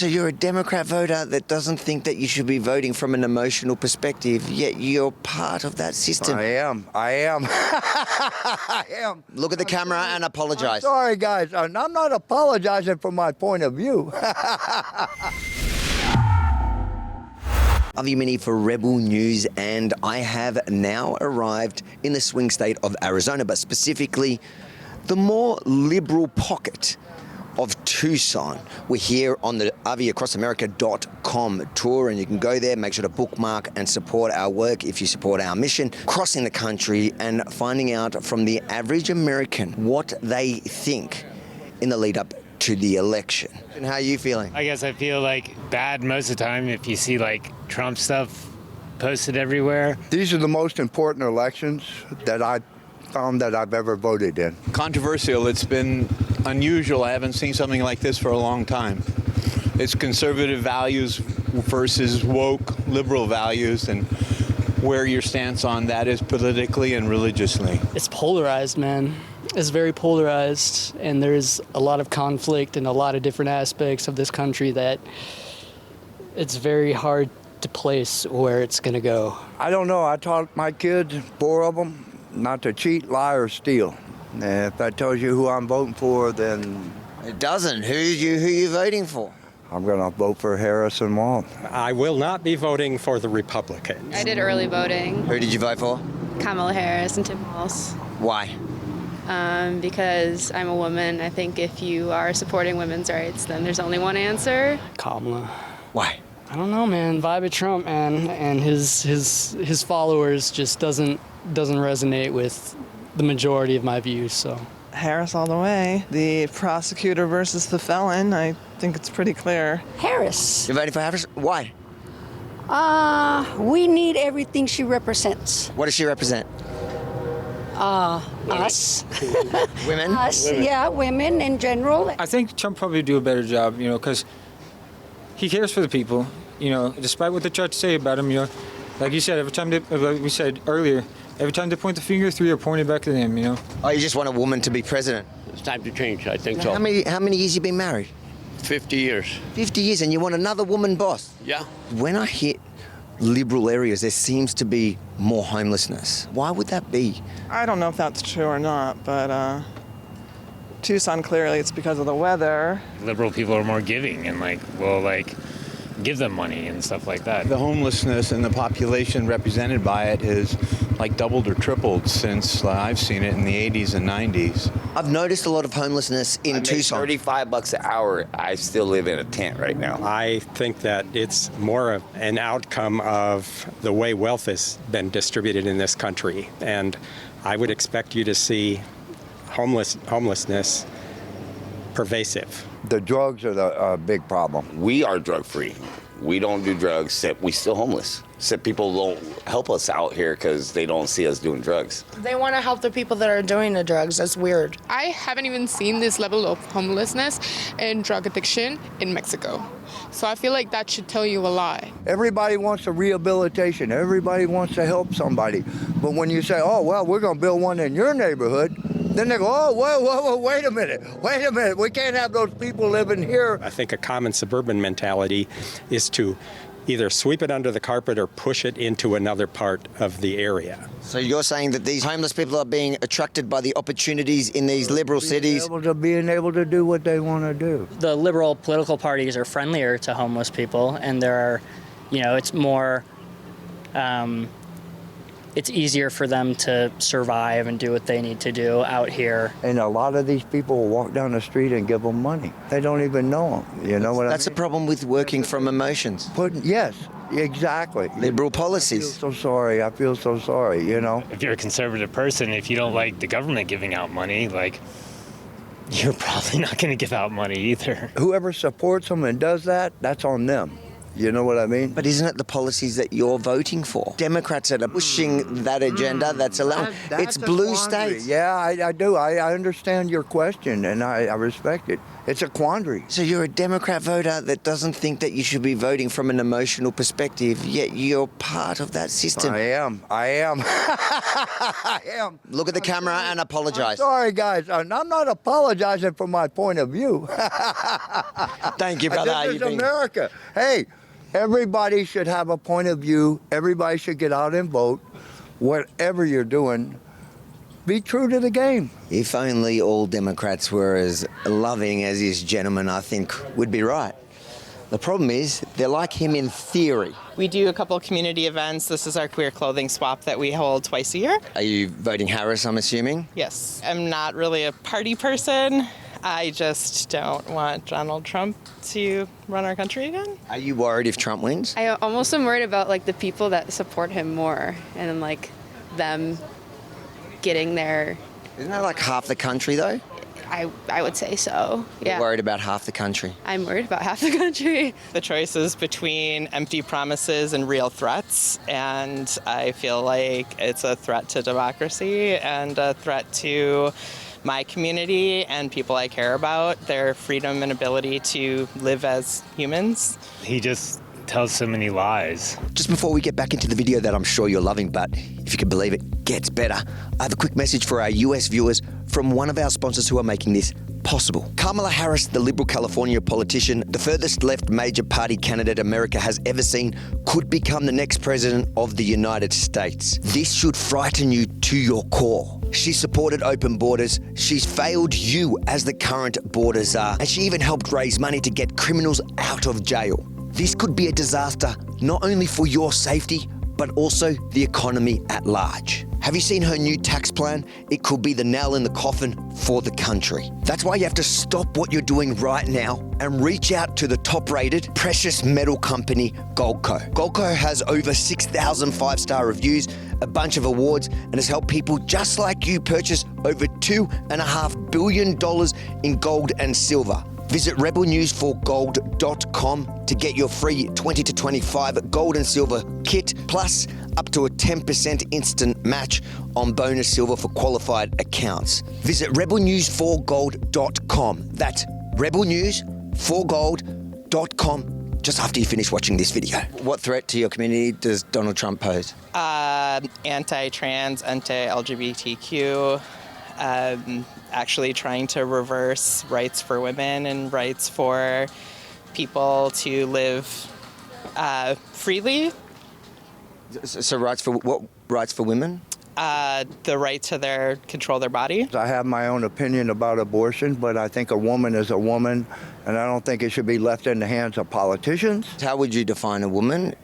So you're a Democrat voter that doesn't think that you should be voting from an emotional perspective, yet you're part of that system. I am. I am. Look at the camera and apologize. Sorry, guys. I'm not apologizing for my point of view. I'm Yemini for Rebel News, and I have now arrived in the swing state of Arizona, but specifically the more liberal pocket of Tucson. We're here on the RVAcrossamerica.com tour, and you can go there, make sure to bookmark and support our work if you support our mission, crossing the country and finding out from the average American what they think in the lead up to the election. And how are you feeling? I guess I feel like bad most of the time if you see like Trump stuff posted everywhere. These are the most important elections that I found that I've ever voted in. Controversial. It's been unusual. I haven't seen something like this for a long time. It's conservative values versus woke liberal values, and where your stance on that is politically and religiously. It's polarized, man. It's very polarized, and there's a lot of conflict in a lot of different aspects of this country that it's very hard to place where it's going to go. I don't know. I taught my kids, 4 of them, not to cheat, lie, or steal. And if that tells you who I'm voting for, then It doesn't. Who you voting for? I'm going to vote for Harris and Walt. I will not be voting for the Republicans. I did early voting. Who did you vote for? Kamala Harris and Tim Walz. Why? Because I'm a woman. I think if you are supporting women's rights, then there's only one answer. Kamala. Why? I don't know, man. Vibe of Trump, man, and his followers just doesn't resonate with the majority of my views, so. Harris all the way. The prosecutor versus the felon, I think it's pretty clear. Harris. You're voting for Harris? Why? We need everything she represents. What does she represent? Us. Women? Us, yeah, women in general. I think Trump probably do a better job, because he cares for the people, despite what the judge say about him, like you said, like we said earlier, every time they point the finger, 3 are pointed back at him, Oh, you just want a woman to be president? It's time to change, I think so. How many years you been married? 50 years. 50 years, and you want another woman boss? Yeah. When I hit liberal areas, there seems to be more homelessness. Why would that be? I don't know if that's true or not, but Tucson, clearly it's because of the weather. Liberal people are more giving and will give them money and stuff like that. The homelessness and the population represented by it is like doubled or tripled since I've seen it in the 80s and 90s. I've noticed a lot of homelessness in Tucson. $35 an hour. I still live in a tent right now. I think that it's more of an outcome of the way wealth has been distributed in this country. And I would expect you to see homelessness pervasive. The drugs are the big problem. We are drug free. We don't do drugs, except we still homeless. Except people don't help us out here because they don't see us doing drugs. They want to help the people that are doing the drugs. That's weird. I haven't even seen this level of homelessness and drug addiction in Mexico. So I feel like that should tell you a lot. Everybody wants a rehabilitation. Everybody wants to help somebody. But when you say, oh, well, we're going to build one in your neighborhood, then they go, oh, whoa, wait a minute. We can't have those people living here. I think a common suburban mentality is to either sweep it under the carpet or push it into another part of the area. So you're saying that these homeless people are being attracted by the opportunities in these liberal cities? Being able to do what they want to do. The liberal political parties are friendlier to homeless people, and there are, it's more, it's easier for them to survive and do what they need to do out here. And a lot of these people will walk down the street and give them money. They don't even know them. You know what I mean? That's the problem with working from emotions. Yes, exactly. Liberal policies. I feel so sorry, If you're a conservative person, if you don't like the government giving out money, you're probably not going to give out money either. Whoever supports them and does that, that's on them. You know what I mean? But isn't it the policies that you're voting for? Democrats that are pushing that agenda that's allowing. It's blue states. Yeah, I do. I understand your question, and I respect it. It's a quandary. So you're a Democrat voter that doesn't think that you should be voting from an emotional perspective, yet you're part of that system. I am. I am. Look at the camera and apologize. Sorry, guys. I'm not apologizing for my point of view. Thank you, brother. This is America. Hey, everybody should have a point of view. Everybody should get out and vote. Whatever you're doing, be true to the game. If only all Democrats were as loving as this gentleman, I think, would be right. The problem is, they're like him in theory. We do a couple of community events. This is our queer clothing swap that we hold twice a year. Are you voting Harris, I'm assuming? Yes. I'm not really a party person. I just don't want Donald Trump to run our country again. Are you worried if Trump wins? I almost am worried about like the people that support him more and like them getting there. Isn't that like half the country, though? I would say so. Yeah. You're worried about half the country. I'm worried about half the country. The choice is between empty promises and real threats, and I feel like it's a threat to democracy and a threat to my community and people I care about, their freedom and ability to live as humans. He just tells so many lies. Just before we get back into the video that I'm sure you're loving, but if you can believe it, gets better, I have a quick message for our US viewers from one of our sponsors who are making this possible. Kamala Harris, the Liberal California politician, the furthest left major party candidate America has ever seen, could become the next president of the United States. This should frighten you to your core. She supported open borders, she's failed you as the current borders are, and she even helped raise money to get criminals out of jail. This could be a disaster not only for your safety, but also the economy at large. Have you seen her new tax plan? It could be the nail in the coffin for the country. That's why you have to stop what you're doing right now and reach out to the top-rated precious metal company, Goldco. Goldco has over 6,000 five-star reviews, a bunch of awards, and has helped people just like you purchase over $2.5 billion in gold and silver. Visit rebelnews4gold.com to get your free 20 to 25 gold and silver kit, plus up to a 10% instant match on bonus silver for qualified accounts. Visit rebelnews4gold.com. That's rebelnews4gold.com just after you finish watching this video. What threat to your community does Donald Trump pose? Anti-trans, anti-LGBTQ, actually trying to reverse rights for women and rights for people to live freely. So rights for what? Rights for women? The right to control their body. I have my own opinion about abortion, but I think a woman is a woman, and I don't think it should be left in the hands of politicians. How would you define a woman?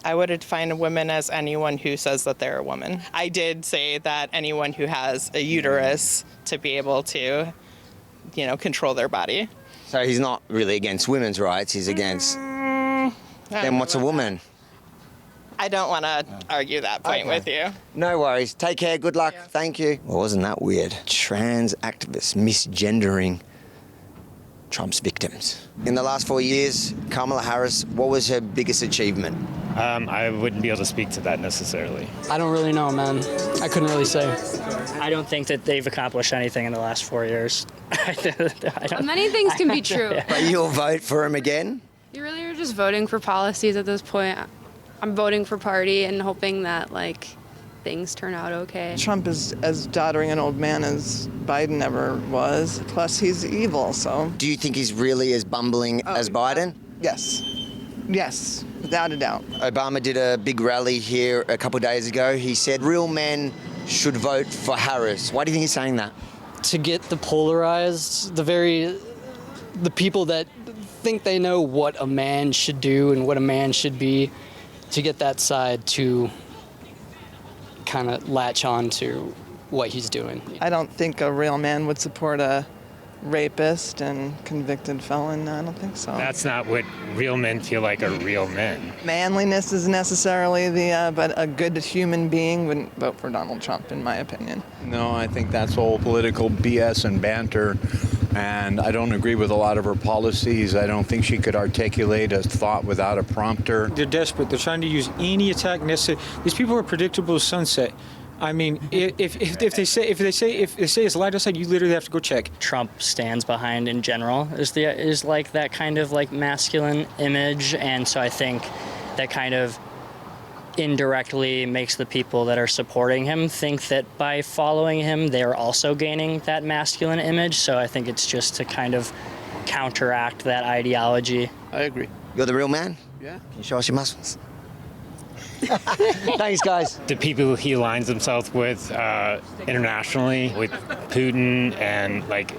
I would define a woman as anyone who says that they're a woman. I did say that anyone who has a uterus to be able to, control their body. So he's not really against women's rights, he's against... Then what's a woman? I don't want to argue that point with you. No worries. Take care. Good luck. Yeah. Thank you. Well, wasn't that weird? Trans activists misgendering Trump's victims. In the last 4 years, Kamala Harris, what was her biggest achievement? I wouldn't be able to speak to that necessarily. I don't really know, man. I couldn't really say. I don't think that they've accomplished anything in the last 4 years. Many things can be true. But you'll vote for him again? You really are just voting for policies at this point. I'm voting for party and hoping that, things turn out okay. Trump is as doddering an old man as Biden ever was. Plus, he's evil, so. Do you think he's really as bumbling as Biden? Yes. Yes, without a doubt. Obama did a big rally here a couple of days ago. He said real men should vote for Harris. Why do you think he's saying that? To get the polarized, the people that think they know what a man should do and what a man should be, to get that side to kind of latch on to what he's doing. I don't think a real man would support a rapist and convicted felon. I don't think so. That's not what real men feel like are real men. Manliness is necessarily but a good human being wouldn't vote for Donald Trump, in my opinion. No, I think that's all political BS and banter. And I don't agree with a lot of her policies. I don't think she could articulate a thought without a prompter. They're desperate. They're trying to use any attack necessary. These people are predictable as sunset. I mean, if they say it's light outside, you literally have to go check. Trump stands behind in general is like that kind of like masculine image, and so I think that kind of indirectly makes the people that are supporting him think that by following him they're also gaining that masculine image. So I think it's just to kind of counteract that ideology. I agree. You're the real man? Yeah. Can you show us your muscles? Thanks, guys. The people he aligns himself with internationally, with Putin, and like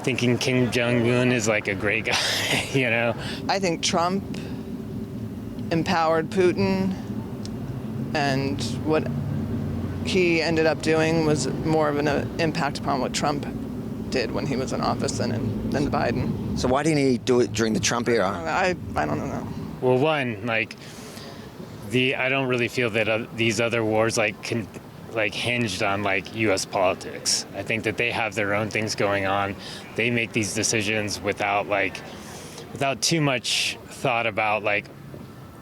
thinking Kim Jong-un is like a great guy, you know? I think Trump empowered Putin, and what he ended up doing was more of an impact upon what Trump did when he was in office than Biden. So why didn't he do it during the Trump era? I don't know. Well, one, like, I don't really feel that these other wars hinged on like U.S. politics. I think that they have their own things going on. They make these decisions without too much thought about like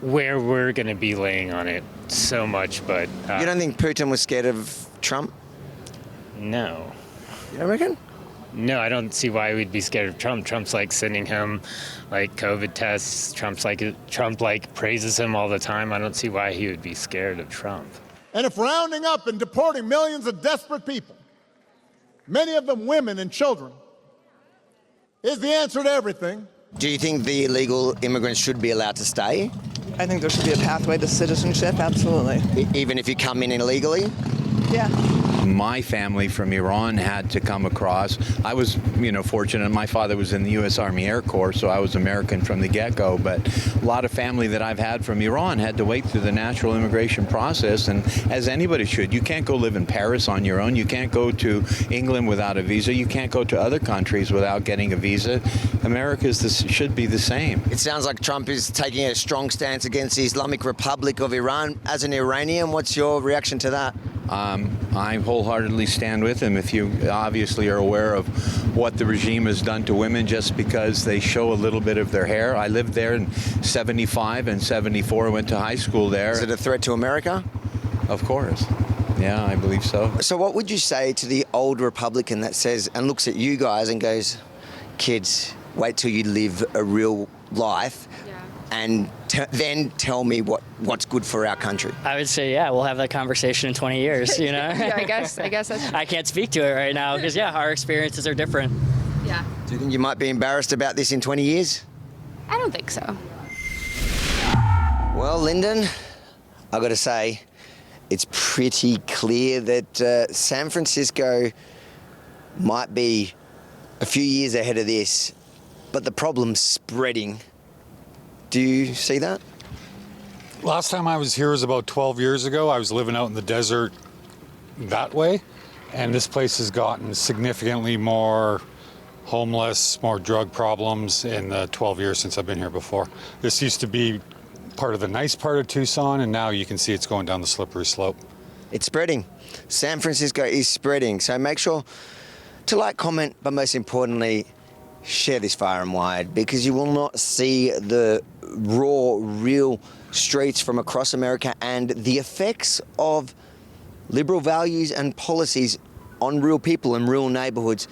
where we're going to be laying on it so much. But you don't think Putin was scared of Trump? No. You don't reckon? No, I don't see why we'd be scared of Trump. Trump's like sending him like COVID tests. Trump praises him all the time. I don't see why he would be scared of Trump. And if rounding up and deporting millions of desperate people, many of them women and children, is the answer to everything. Do you think the illegal immigrants should be allowed to stay? I think there should be a pathway to citizenship, absolutely. Even if you come in illegally? Yeah. My family from Iran had to come across. I was, fortunate. My father was in the U.S. Army Air Corps, so I was American from the get-go. But a lot of family that I've had from Iran had to wait through the natural immigration process, and as anybody should. You can't go live in Paris on your own. You can't go to England without a visa. You can't go to other countries without getting a visa. America should be the same. It sounds like Trump is taking a strong stance against the Islamic Republic of Iran. As an Iranian, what's your reaction to that? I wholeheartedly stand with him. If you obviously are aware of what the regime has done to women just because they show a little bit of their hair. I lived there in 75 and 74. I went to high school there. Is it a threat to America? Of course. Yeah, I believe so. So what would you say to the old Republican that says and looks at you guys and goes, kids, wait till you live a real life and then tell me what's good for our country? I would say, yeah, we'll have that conversation in 20 years, you know? Yeah, I guess that's... I can't speak to it right now because, our experiences are different. Yeah. Do you think you might be embarrassed about this in 20 years? I don't think so. Well, Lyndon, I've got to say, it's pretty clear that San Francisco might be a few years ahead of this, but the problem's spreading. Do you see that? Last time I was here was about 12 years ago. I was living out in the desert that way, and this place has gotten significantly more homeless, more drug problems in the 12 years since I've been here before. This used to be part of the nice part of Tucson, and now you can see it's going down the slippery slope. It's spreading. San Francisco is spreading. So make sure to like, comment, but most importantly, share this far and wide, because you will not see the raw, real streets from across America and the effects of liberal values and policies on real people and real neighborhoods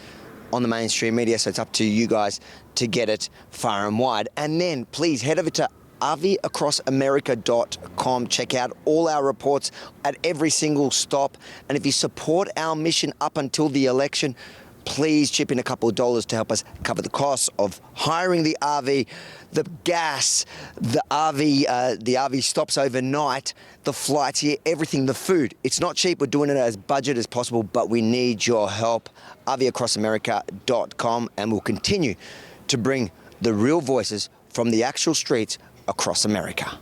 on the mainstream media. So it's up to you guys to get it far and wide. And then please head over to RVacrossAmerica.com. Check out all our reports at every single stop. And if you support our mission up until the election, please chip in a couple of dollars to help us cover the costs of hiring the RV, the gas, the RV stops overnight, the flights here, everything, the food. It's not cheap. We're doing it as budget as possible, but we need your help. RVacrossAmerica.com, and we'll continue to bring the real voices from the actual streets across America.